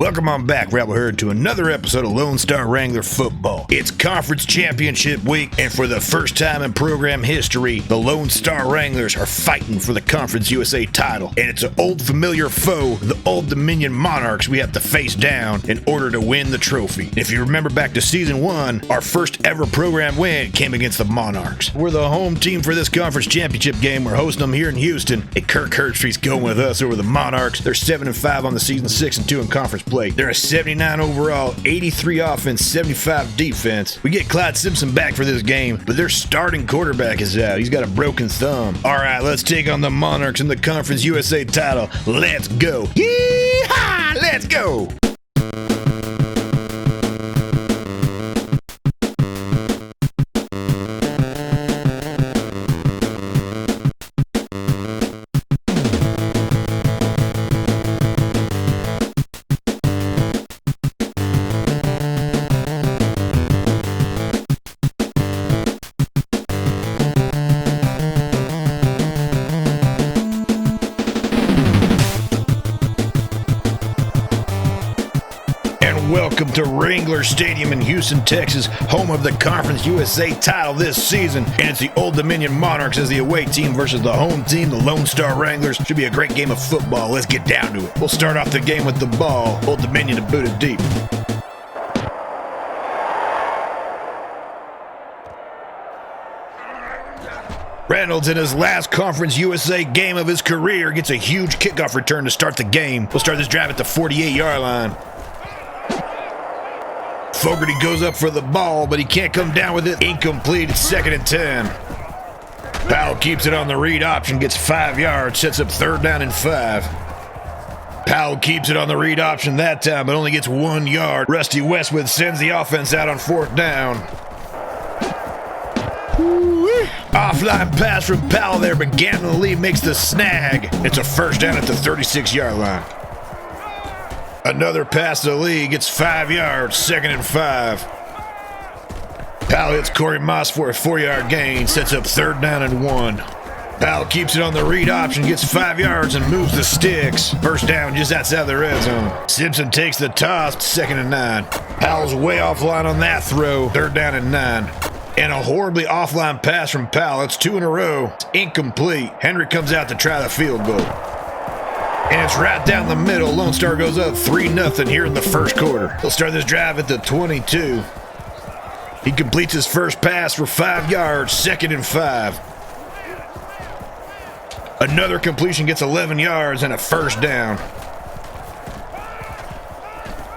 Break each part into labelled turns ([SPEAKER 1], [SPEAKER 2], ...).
[SPEAKER 1] Welcome on back, Rabble Herd, to another episode of Lone Star Wrangler Football. It's Conference Championship Week, and for the first time in program history, the Lone Star Wranglers are fighting for the Conference USA title. And it's an old familiar foe, the Old Dominion Monarchs, we have to face down in order to win the trophy. And if you remember back to Season 1, our first ever program win came against the Monarchs. We're the home team for this Conference Championship game. We're hosting them here in Houston. And Kirk Herbstreit's going with us over the Monarchs. They're 7-5 on the season, 6-2 in conference play. They're a 79 overall, 83 offense, 75 defense. We get Clyde Simpson back for this game, but their starting quarterback is out. He's got a broken thumb. All right, let's take on the Monarchs in the Conference USA title. Let's go. Yee-haw! Let's go. Welcome to Wrangler Stadium in Houston, Texas, home of the Conference USA title this season. And it's the Old Dominion Monarchs as the away team versus the home team, the Lone Star Wranglers. Should be a great game of football. Let's get down to it. We'll start off the game with the ball. Old Dominion to boot it deep. Reynolds, in his last Conference USA game of his career, gets a huge kickoff return to start the game. We'll start this drive at the 48-yard line. Fogarty goes up for the ball, but he can't come down with it. Incomplete. It's 2nd and 10. Powell keeps it on the read option, gets 5 yards, sets up 3rd down and 5. Powell keeps it on the read option that time, but only gets 1 yard. Rusty Westwood sends the offense out on 4th down. Offline pass from Powell there, but Gannon Lee makes the snag. It's a 1st down at the 36-yard line. Another pass to Lee, gets 5 yards, 2nd and 5. Powell hits Corey Moss for a 4-yard gain, sets up 3rd down and 1. Powell keeps it on the read option, gets 5 yards and moves the sticks. 1st down just outside the red zone. Simpson takes the toss, 2nd and 9. Powell's way offline on that throw, 3rd down and 9. And a horribly offline pass from Powell. It's 2 in a row. It's incomplete. Henry comes out to try the field goal. And it's right down the middle. Lone Star goes up 3-0 here in the first quarter. He'll start this drive at the 22. He completes his first pass for 5 yards, 2nd and 5. Another completion gets 11 yards and a 1st down.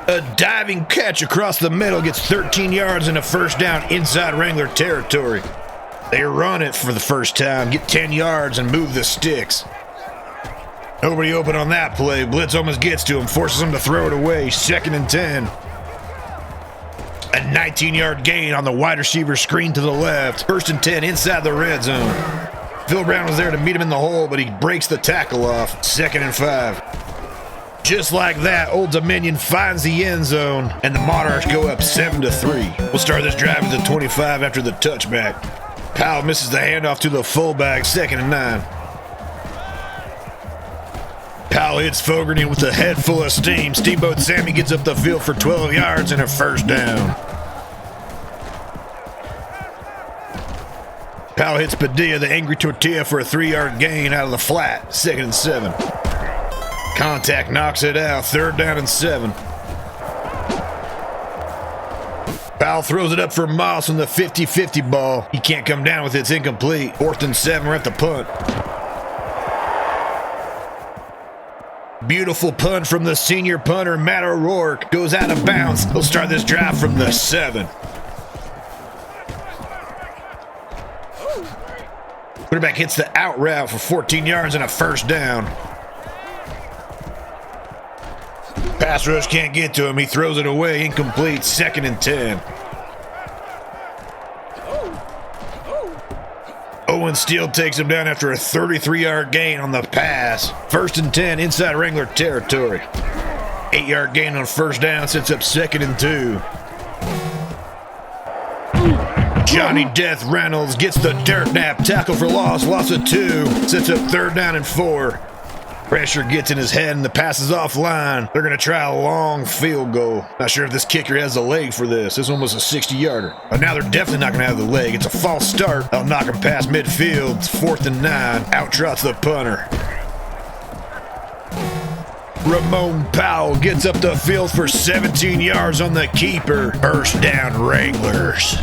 [SPEAKER 1] A diving catch across the middle gets 13 yards and a 1st down inside Wrangler territory. They run it for the first time, get 10 yards and move the sticks. Nobody open on that play. Blitz almost gets to him, forces him to throw it away. 2nd and 10. A 19-yard gain on the wide receiver screen to the left. 1st and 10 inside the red zone. Phil Brown was there to meet him in the hole, but he breaks the tackle off. 2nd and 5. Just like that, Old Dominion finds the end zone, and the Monarchs go up 7-3. We'll start this drive at the 25 after the touchback. Powell misses the handoff to the fullback. 2nd and 9. Powell hits Fogarty with a head full of steam. Steamboat Sammy gets up the field for 12 yards and a 1st down. Powell hits Padilla, the angry tortilla, for a 3-yard gain out of the flat. 2nd and 7. Contact knocks it out. 3rd down and 7. Powell throws it up for Moss on the 50-50 ball. He can't come down with it. It's incomplete. 4th and 7. We're at the punt. Beautiful punt from the senior punter, Matt O'Rourke. Goes out of bounds. He'll start this drive from the 7. Quarterback hits the out route for 14 yards and a 1st down. Pass rush can't get to him. He throws it away. Incomplete. 2nd and 10. Owen Steele takes him down after a 33-yard gain on the pass. 1st and 10 inside Wrangler territory. 8-yard gain on 1st down, sets up 2nd and 2. Johnny Death Reynolds gets the dirt nap, tackle for loss of 2, sets up 3rd down and 4. Pressure gets in his head and the pass is offline. They're going to try a long field goal. Not sure if this kicker has the leg for this. This one was a 60-yarder. But now they're definitely not going to have the leg. It's a false start. They'll knock him past midfield. It's 4th and 9. Out trots the punter. Ramon Powell gets up the field for 17 yards on the keeper. First down, Wranglers.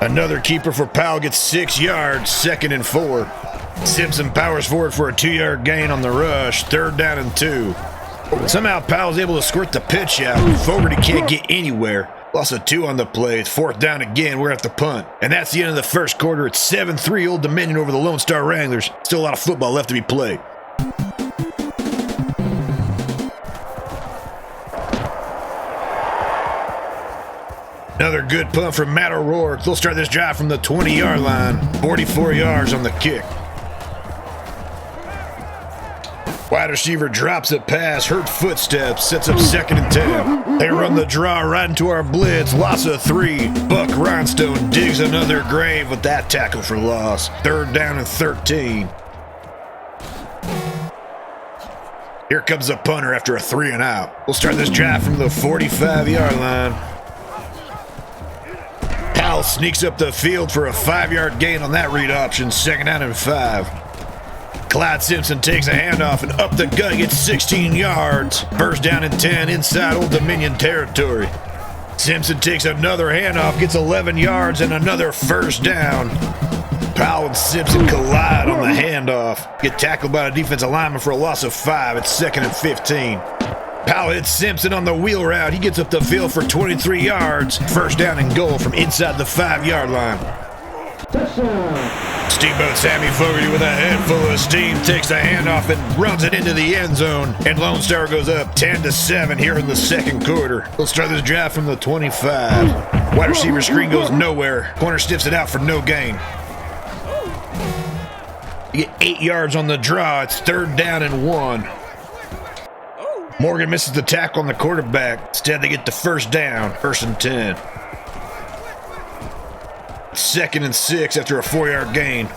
[SPEAKER 1] Another keeper for Powell gets 6 yards, 2nd and 4. Simpson powers forward for a 2-yard gain on the rush, 3rd down and 2. Somehow Powell's able to squirt the pitch out. Fogarty can't get anywhere. Loss of 2 on the play. It's 4th down again. We're at the punt. And that's the end of the first quarter. It's 7-3 Old Dominion over the Lone Star Wranglers. Still a lot of football left to be played. Another good punt from Matt O'Rourke. They'll start this drive from the 20-yard line. 44 yards on the kick. Wide receiver drops a pass, hurt footsteps, sets up 2nd and 10. They run the draw right into our blitz. Loss of 3. Buck Rhinestone digs another grave with that tackle for loss. 3rd down and 13. Here comes the punter after a 3 and out. We'll start this drive from the 45-yard line. Powell sneaks up the field for a 5-yard gain on that read option, 2nd down and 5. Clyde Simpson takes a handoff and up the gut, gets 16 yards. 1st down and 10 inside Old Dominion territory. Simpson takes another handoff, gets 11 yards and another 1st down. Powell and Simpson collide on the handoff. Get tackled by a defensive lineman for a loss of 5. It's 2nd and 15. Powell hits Simpson on the wheel route. He gets up the field for 23 yards. 1st down and goal from inside the 5-yard line. Steamboat Sammy Fogarty with a head full of steam takes the handoff and runs it into the end zone. And Lone Star goes up 10-7 here in the 2nd quarter. We'll start this drive from the 25. Wide receiver screen goes nowhere. Corner stiffs it out for no gain. You get 8 yards on the draw. It's 3rd down and 1. Morgan misses the tackle on the quarterback. Instead, they get the 1st down, 1st and 10. 2nd and 6 after a 4-yard gain.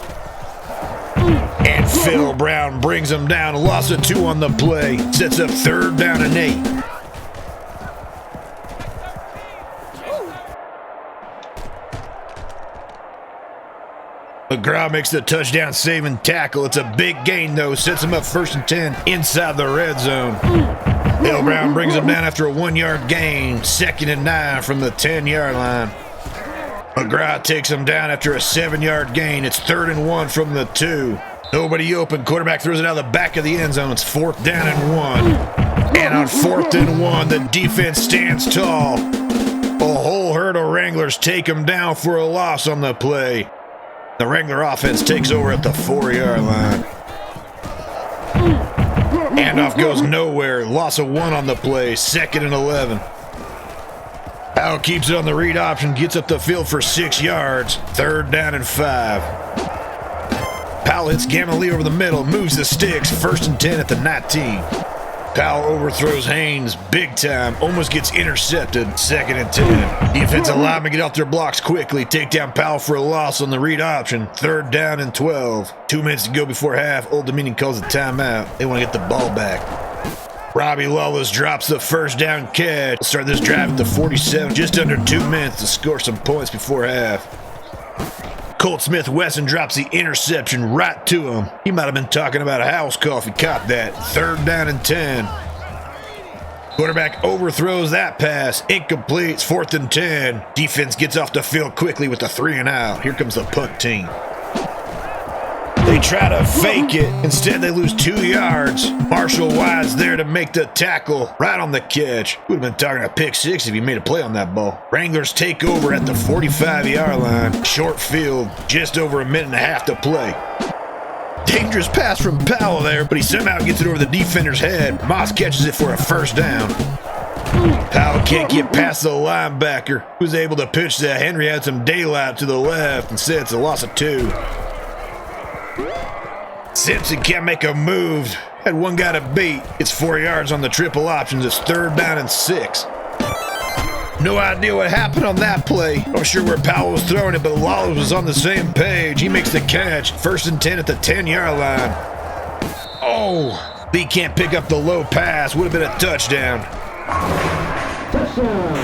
[SPEAKER 1] And Phil Brown brings them down. A loss of 2 on the play. Sets up 3rd down and 8. McGraw makes the touchdown saving tackle. It's a big gain, though. Sets him up 1st and 10 inside the red zone. Phil Brown brings him down after a 1-yard gain. 2nd and 9 from the 10-yard line. McGraw takes him down after a 7-yard gain. It's 3rd and 1 from the 2. Nobody open. Quarterback throws it out of the back of the end zone. It's 4th down and 1. And on 4th and 1, the defense stands tall. A whole herd of Wranglers take him down for a loss on the play. The Wrangler offense takes over at the 4-yard line. Handoff goes nowhere. Loss of 1 on the play. 2nd and 11. Powell keeps it on the read option. Gets up the field for 6 yards. 3rd down and 5. Powell hits Gamma over the middle. Moves the sticks. 1st and 10 at the 19. Powell overthrows Haynes big time. Almost gets intercepted. 2nd and 10. Defensive linemen get off their blocks quickly. Take down Powell for a loss on the read option. 3rd down and 12. 2 minutes to go before half. Old Dominion calls a timeout. They want to get the ball back. Robbie Lawless drops the 1st down catch. We'll start this drive at the 47. Just under 2 minutes to score some points before half. Colt Smith-Wesson drops the interception right to him. He might have been talking about a house call if he caught that. 3rd down and 10. Quarterback overthrows that pass. Incomplete. It's 4th and 10. Defense gets off the field quickly with a 3 and out. Here comes the punt team. They try to fake it. Instead, they lose 2 yards. Marshall Wide's there to make the tackle right on the catch. Would have been talking a pick 6 if he made a play on that ball. Wranglers take over at the 45-yard line. Short field, just over a minute and a half to play. Dangerous pass from Powell there, but he somehow gets it over the defender's head. Moss catches it for a 1st down. Powell can't get past the linebacker, who's able to pitch that. Henry had some daylight to the left. Instead, it's a loss of 2. Simpson can't make a move. Had one guy to beat. It's 4 yards on the triple options. It's 3rd down and 6. No idea what happened on that play. I'm sure where Powell was throwing it, but Lawless was on the same page. He makes the catch. 1st and 10 at the 10-yard line. Oh, He can't pick up the low pass. Would have been a touchdown.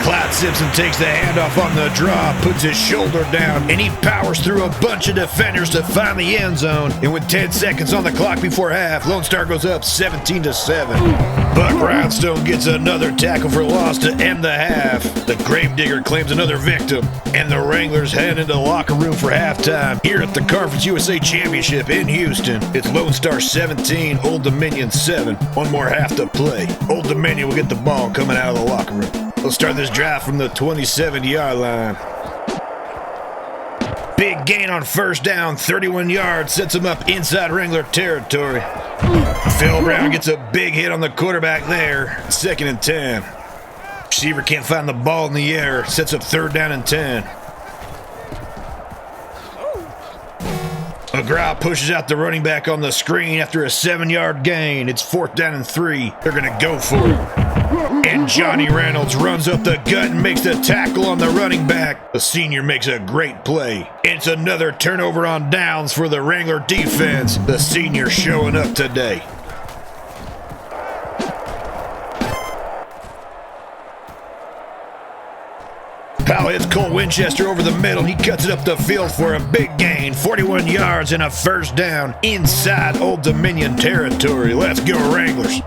[SPEAKER 1] Clyde Simpson takes the handoff on the draw, puts his shoulder down, and he powers through a bunch of defenders to find the end zone. And with 10 seconds on the clock before half, Lone Star goes up 17-7. Buck Brownstone gets another tackle for loss to end the half. The Gravedigger claims another victim, and the Wranglers head into the locker room for halftime here at the Conference USA Championship in Houston. It's Lone Star 17, Old Dominion 7. One more half to play. Old Dominion will get the ball coming out of the locker room. We'll start this drive from the 27-yard line. Big gain on first down, 31 yards, sets him up inside Wrangler territory. Phil Brown gets a big hit on the quarterback there. 2nd and 10. Receiver can't find the ball in the air, sets up 3rd down and 10. McGraw pushes out the running back on the screen after a 7-yard gain. It's 4th down and 3. They're going to go for it. And Johnny Reynolds runs up the gut and makes the tackle on the running back. The senior makes a great play. It's another turnover on downs for the Wrangler defense. The senior showing up today. Powell hits Cole Winchester over the middle. He cuts it up the field for a big gain. 41 yards and a 1st down inside Old Dominion territory. Let's go Wranglers.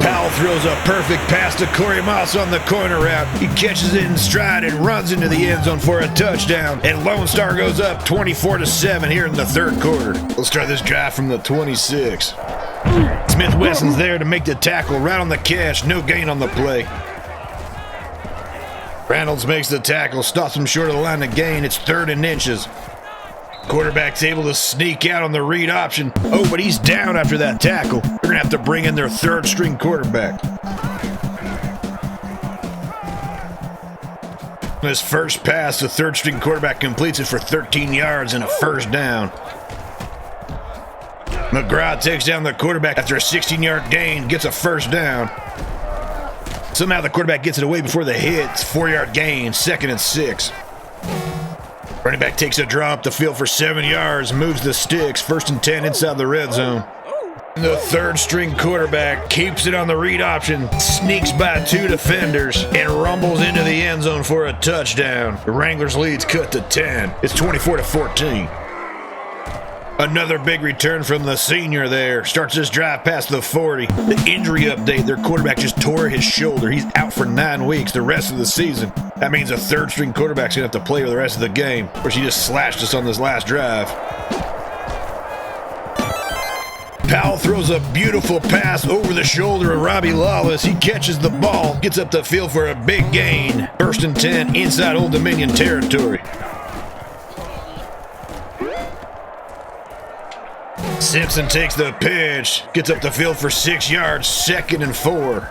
[SPEAKER 1] Powell throws a perfect pass to Corey Moss on the corner route. He catches it in stride and runs into the end zone for a touchdown. And Lone Star goes up 24-7 here in the 3rd quarter. We'll start this drive from the 26. Smith Wesson's there to make the tackle right on the catch. No gain on the play. Reynolds makes the tackle, stops him short of the line of gain. It's 3rd and inches. Quarterback's able to sneak out on the read option. Oh, but he's down after that tackle. They're going to have to bring in their 3rd string quarterback. His first pass, the 3rd string quarterback completes it for 13 yards and a 1st down. McGraw takes down the quarterback after a 16-yard gain, gets a 1st down. Somehow the quarterback gets it away before the hit. It's 4-yard gain, 2nd and 6. Running back takes a draw up the field for 7 yards, moves the sticks, 1st and 10 inside the red zone. The 3rd string quarterback keeps it on the read option, sneaks by 2 defenders, and rumbles into the end zone for a touchdown. The Wranglers lead's cut to 10. It's 24-14. Another big return from the senior there. Starts this drive past the 40. The injury update, their quarterback just tore his shoulder. He's out for 9 weeks, the rest of the season. That means a 3rd string quarterback's going to have to play for the rest of the game. Of course, he just slashed us on this last drive. Powell throws a beautiful pass over the shoulder of Robbie Lawless. He catches the ball, gets up the field for a big gain. 1st and 10 inside Old Dominion territory. Simpson takes the pitch, gets up the field for 6 yards, 2nd and 4.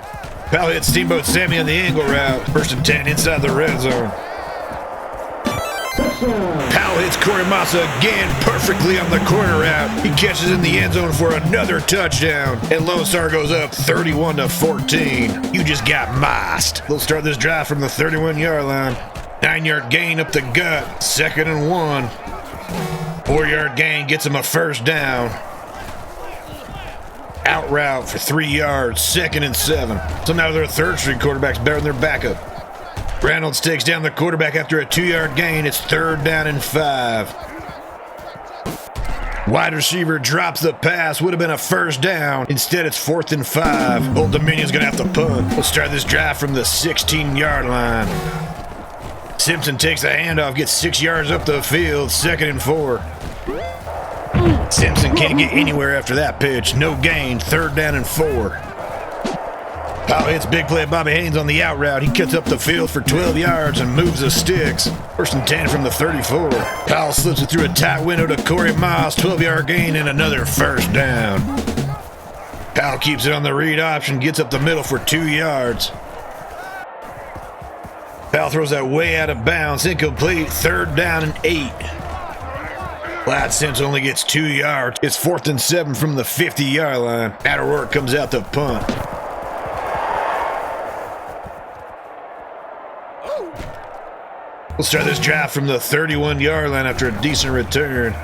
[SPEAKER 1] Powell hits Steamboat Sammy on the angle route, 1st and 10 inside the red zone. Powell hits Corey Moss again perfectly on the corner route. He catches in the end zone for another touchdown, and Lone Star goes up 31-14. You just got mossed. They'll start this drive from the 31-yard line. 9-yard gain up the gut, 2nd and 1. 4-yard gain gets him a 1st down. Out route for 3 yards, 2nd and 7. Somehow their 3rd string quarterback's better than their backup. Reynolds takes down the quarterback after a 2-yard gain. It's 3rd down and 5. Wide receiver drops the pass. Would have been a 1st down. Instead, it's 4th and 5. Old Dominion's going to have to punt. We'll start this drive from the 16-yard line. Simpson takes the handoff, gets 6 yards up the field, 2nd and 4. Simpson can't get anywhere after that pitch. No gain, 3rd down and 4. Powell hits big play Bobby Haynes on the out route. He cuts up the field for 12 yards and moves the sticks. 1st and 10 from the 34. Powell slips it through a tight window to Corey Moss. 12-yard gain and another 1st down. Powell keeps it on the read option, gets up the middle for 2 yards. Powell throws that way out of bounds, incomplete, 3rd down and 8. Clyde Simpson only gets 2 yards. It's 4th and 7 from the 50-yard line. Matt O'Rourke comes out to punt. We'll start this drive from the 31-yard line after a decent return.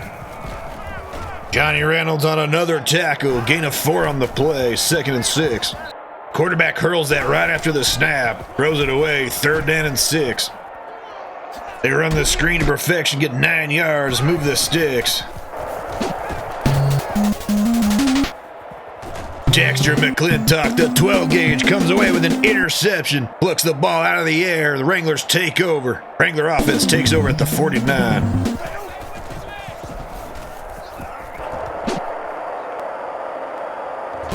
[SPEAKER 1] Johnny Reynolds on another tackle, gain of 4 on the play, 2nd and 6. Quarterback hurls that right after the snap, throws it away, 3rd down and 6. They run the screen to perfection, get 9 yards, move the sticks. Dexter McClintock, the 12 gauge, comes away with an interception, plucks the ball out of the air. The Wranglers take over. Wrangler offense takes over at the 49.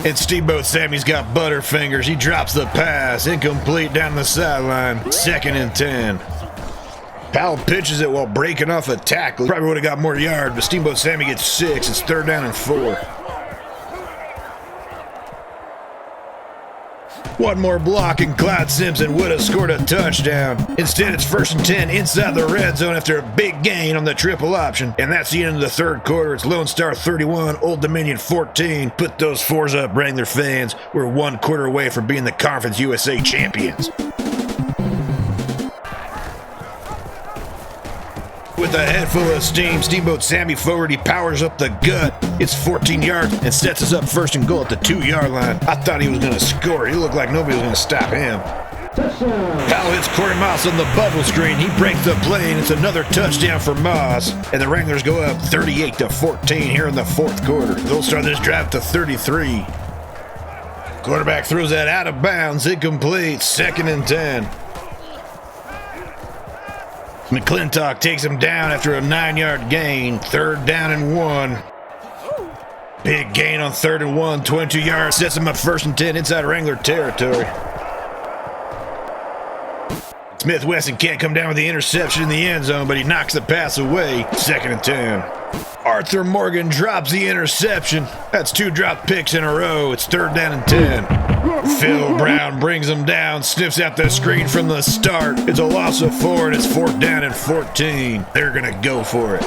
[SPEAKER 1] And Steamboat Sammy's got butterfingers. He drops the pass, incomplete down the sideline, 2nd and 10. Powell pitches it while breaking off a tackle. Probably would have got more yards, but Steamboat Sammy gets 6. It's 3rd down and 4. One more block and Clyde Simpson would have scored a touchdown. Instead, it's 1st and 10 inside the red zone after a big gain on the triple option. And that's the end of the 3rd quarter. It's Lone Star 31, Old Dominion 14. Put those 4s up, Wrangler fans. We're 1 quarter away from being the Conference USA champions. With a head full of steam, Steamboat Sammy forward, he powers up the gut. It's 14 yards and sets us up 1st and goal at the 2-yard line. I thought he was going to score. He looked like nobody was going to stop him. Powell hits Corey Moss on the bubble screen. He breaks the play, and it's another touchdown for Moss. And the Wranglers go up 38-14 here in the 4th quarter. They'll start this drive to 33. Quarterback throws that out of bounds, incomplete, 2nd and 10. McClintock takes him down after a 9-yard gain, 3rd down and 1. Big gain on 3rd and 1, 22 yards, sets him up 1st and 10 inside Wrangler territory. Smith Wesson can't come down with the interception in the end zone, but he knocks the pass away, 2nd and 10. Arthur Morgan drops the interception. That's 2 drop picks in a row. It's 3rd down and 10. Phil Brown brings him down, sniffs out the screen from the start. It's a loss of 4, and it's 4th down and 14. They're going to go for it.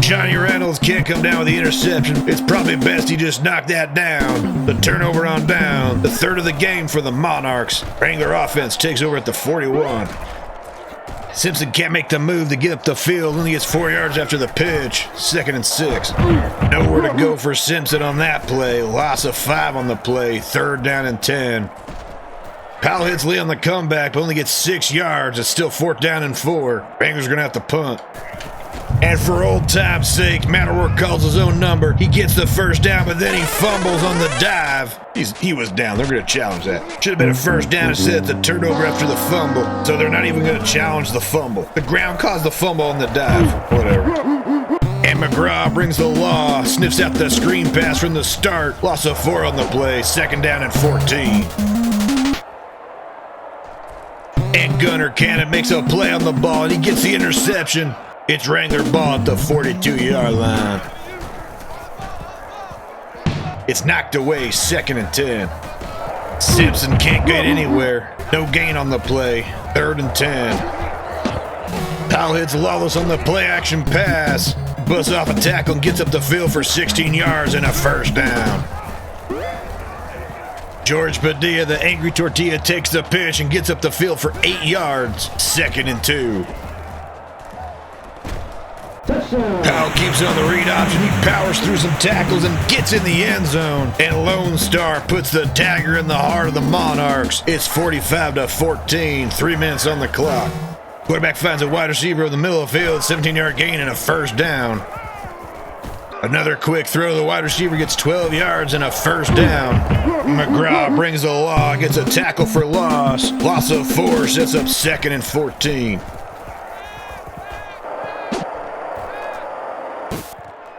[SPEAKER 1] Johnny Reynolds can't come down with the interception. It's probably best he just knocked that down. The turnover on down, the 3rd of the game for the Monarchs. Wrangler offense takes over at the 41. Simpson can't make the move to get up the field. Only gets 4 yards after the pitch. 2nd and 6. Nowhere to go for Simpson on that play. Loss of 5 on the play. 3rd down and 10. Powell hits Lee on the comeback, but only gets 6 yards. It's still 4th down and 4. Wranglers are going to have to punt. And for old time's sake, Matt O'Rourke calls his own number. He gets the 1st down, but then he fumbles on the dive. He was down. They're going to challenge that. Should have been a 1st down instead of the turnover after the fumble. So they're not even going to challenge the fumble. The ground caused the fumble on the dive. Whatever. And McGraw brings the law. Sniffs out the screen pass from the start. Loss of 4 on the play. 2nd down and 14. And Gunnar Cannon makes a play on the ball, and he gets the interception. It's Wrangler ball at the 42-yard line. It's knocked away, 2nd and 10. Simpson can't get anywhere. No gain on the play, 3rd and 10. Powell hits Lawless on the play-action pass. Busts off a tackle and gets up the field for 16 yards and a 1st down. George Padilla, the angry tortilla, takes the pitch and gets up the field for 8 yards, 2nd and 2. Powell keeps it on the read option. He powers through some tackles and gets in the end zone. And Lone Star puts the dagger in the heart of the Monarchs. It's 45-14, 3 minutes on the clock. Quarterback finds a wide receiver in the middle of the field, 17-yard gain and a 1st down. Another quick throw. The wide receiver gets 12 yards and a 1st down. McGraw brings the law, gets a tackle for loss. Loss of 4 sets up 2nd and 14.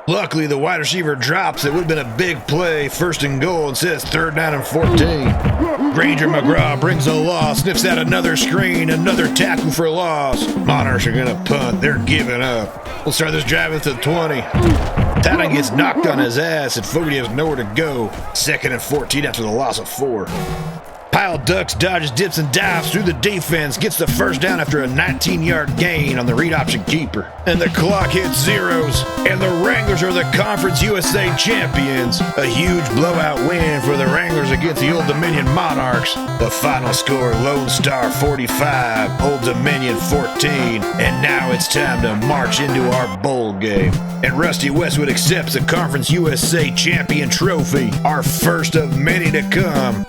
[SPEAKER 1] Luckily, the wide receiver drops. It would have been a big play, 1st and goal. Instead, it's 3rd down and 14. Granger McGraw brings the loss, sniffs out another screen, another tackle for loss. Monarchs are going to punt. They're giving up. We'll start this drive at the 20. Tannen gets knocked on his ass, and Fogarty has nowhere to go. 2nd and 14 after the loss of 4. Pile Pal ducks, dodges, dips, and dives through the defense, gets the first down after a 19-yard gain on the read option keeper. And the clock hits zeros, and the Wranglers are the Conference USA champions. A huge blowout win for the Wranglers against the Old Dominion Monarchs. The final score, Lone Star 45, Old Dominion 14. And now it's time to march into our bowl game. And Rusty Westwood accepts the Conference USA champion trophy, our first of many to come.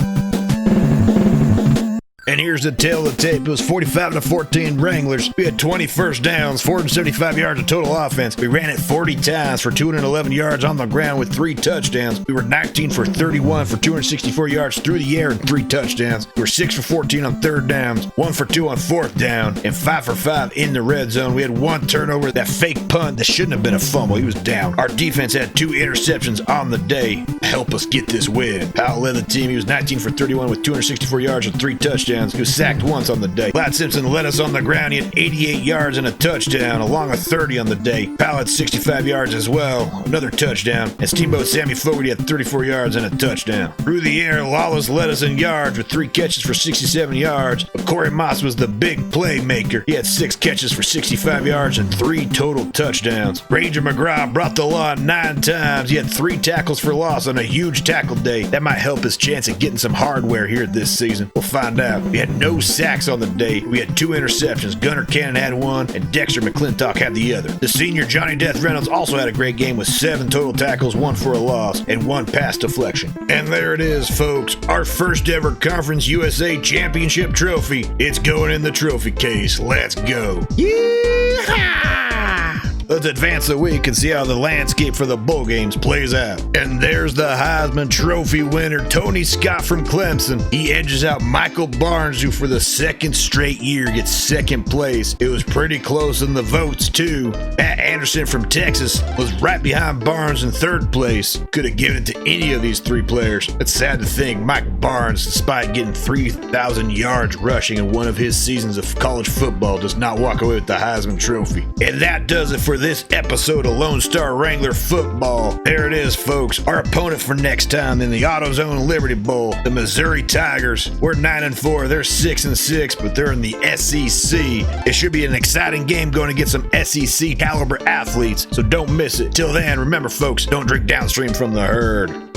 [SPEAKER 1] And here's the tail of the tape. It was 45-14 Wranglers. We had 20 first downs, 475 yards of total offense. We ran it 40 times for 211 yards on the ground with 3 touchdowns. We were 19 for 31 for 264 yards through the air and 3 touchdowns. We were 6 for 14 on third downs, 1 for 2 on fourth down, and 5 for 5 in the red zone. We had 1 turnover, that fake punt that shouldn't have been a fumble. He was down. Our defense had 2 interceptions on the day. Help us get this win. Powell led the team. He was 19 for 31 with 264 yards and 3 touchdowns. He was sacked once on the day. Vlad Simpson led us on the ground. He had 88 yards and a touchdown, along with 30 on the day. Powell had 65 yards as well, another touchdown. And Steamboat Sammy Fogarty had 34 yards and a touchdown. Through the air, Lawless led us in yards with 3 catches for 67 yards. But Corey Moss was the big playmaker. He had 6 catches for 65 yards and 3 total touchdowns. Ranger McGraw brought the law 9 times. He had 3 tackles for loss on a huge tackle day. That might help his chance at getting some hardware here this season. We'll find out. We had no sacks on the day. We had 2 interceptions. Gunnar Cannon had 1, and Dexter McClintock had the other. The senior Johnny Death Reynolds also had a great game with 7 total tackles, 1 for a loss, and 1 pass deflection. And there it is, folks. Our first ever Conference USA Championship trophy. It's going in the trophy case. Let's go. Yeehaw! Let's advance the week and see how the landscape for the bowl games plays out. And there's the Heisman Trophy winner, Tony Scott from Clemson. He edges out Michael Barnes, who for the 2nd straight year gets 2nd place. It was pretty close in the votes, too. Matt Anderson from Texas was right behind Barnes in 3rd place. Could have given it to any of these 3 players. It's sad to think Mike Barnes, despite getting 3,000 yards rushing in one of his seasons of college football, does not walk away with the Heisman Trophy. And that does it for this episode of Lone Star Wrangler football. There it is, folks. Our opponent for next time in the AutoZone Liberty Bowl, the Missouri Tigers. We're 9-4. They're 6-6, but they're in the SEC. It should be an exciting game going to get some SEC caliber athletes, so don't miss it. Till then, remember, folks, don't drink downstream from the herd.